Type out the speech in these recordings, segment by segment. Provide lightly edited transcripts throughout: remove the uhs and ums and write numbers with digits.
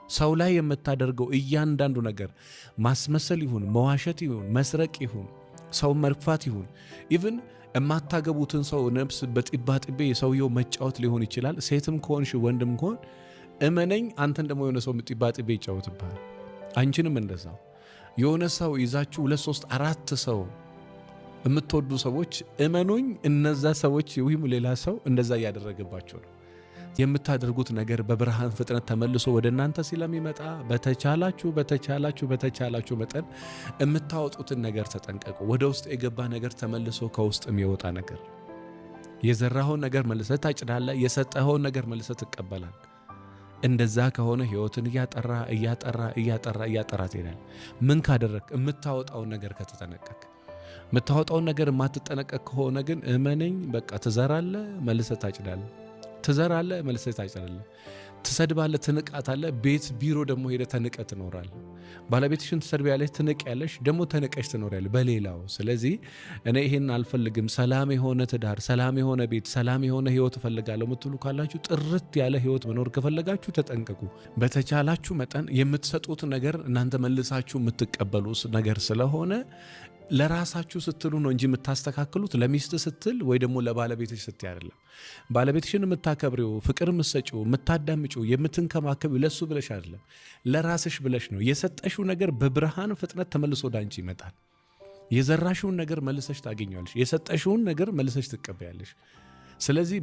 ሰው ላይ የምታደርገው እያንዳንዱ ነገር ማስመሰል ይሁን መዋሸት ይሁን መስረቅ ይሁን ሰው መርፋት ይሁን ኢቭን የማታገቡትን ሰው ነፍስ በጥባጥቤ ሰውየው መጫወት ሊሆን ይችላል። ሴትም ከሆንሽ ወንድም ከሆን እመነኝ አንተን ደግሞ የሆነ ሰው ጥባጥቤ ይጫወትብሃል። አንቺንም እንደዛው የሆነ ሰው ይዛችሁ 2 3 4 ሰው የምትወዱ ሰዎች እመኑኝ እነዛ ሰዎች ወይም ሌላ ሰው እንደዛ ያደረገባቸው ነው። የምታደርጉት ነገር በብርሃን ፍጥነት ተመልሶ ወደ እናንተ ስለሚመጣ በተቻላችሁ መጠን የምታወጡትን ነገር ተጠንቀቁ። ወደ ውስጥ የገባ ነገር ተመልሶ ከውስጥ የሚወጣ ነገር የዘራኸውን ነገር መልሰህ ታጭዳለህ፣ የሰጠኸውን ነገር መልሰህ ትቀበላለህ። እንደዛ ከሆነ ህይወትን እያጠራ ትሄዳለህ። ምን ካደረክ የምታወጣውን ነገር ከተጠነቀቅ የምታወጣውን ነገር የማትጠነቀቅ ከሆነ ግን እመነኝ በቃ ትዘራለህ፣ መልሰህ ታጭዳለህ። ትዘራለህ፣ መልሰህ ታጭዳለህ። ትሰድባለህ፣ ትንቃታለህ። ቤት ቢሮ ደግሞ ሄደህ ተንቀህ ትኖራለህ። ባለቤትሽን ትሰድቢያለሽ፣ ትንቂያለሽ፣ ደግሞ ተንቀሽ ትኖሪያለሽ በሌላው። ስለዚህ እኔ ይሄን አልፈልግም፣ ሰላም የሆነ ትዳር፣ ሰላም የሆነ ቤት፣ ሰላም የሆነ ህይወት እፈልጋለሁ የምትሉ ካላችሁ ጥርት ያለ ህይወት መኖር ከፈለጋችሁ ተጠንቀቁ። በተቻላችሁ መጠን የምትሰጡት ነገር እናንተ መልሳችሁ የምትቀበሉ ነገር ስለሆነ ለራሳችሁ ስትሉ ነው እንጂ የምታስተካክሉት ለሚስት ስትል ወይ ደግሞ ለባለቤትሽ ስትይ አይደለም። ባለቤትሽን የምታከብሪው ፍቅር የምትሰጪው የምታዳምጪው የምትንከባከቢው ለሱ ብለሽ አይደለም፣ ለራስሽ ብለሽ ነው። የሰጠሽው ነገር በብርሃን ፍጥነት ተመልሶ ወዳንቺ ይመጣል። የዘራሽውን ነገር መልሰሽ ታገኛለሽ፣ የሰጠሽውን ነገር መልሰሽ ትቀበያለሽ። ስለዚህ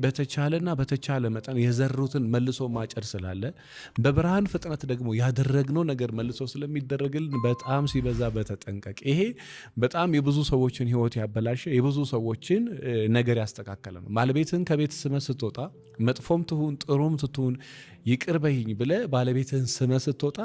በተቻለ መጠን የዘሩትን መልሶ ማጨድ ስላለ በብርሃን ፍጥነት ደግሞ ያደረግነው ነገር መልሶ ስለሚደረግልን በጣም ሲበዛ በተጠንቀቅ። ይሄ በጣም የብዙ ሰዎችን ህይወት ያበላሸ የብዙ ሰዎችን ነገር ያስተካከለ ነው። ባለቤትህን ከቤት ስመህ ስትወጣ መጥፎም ትሁን ጥሩም ትሁን ይቅር በይኝ ብለህ ባለቤትህን ስመህ ስትወጣ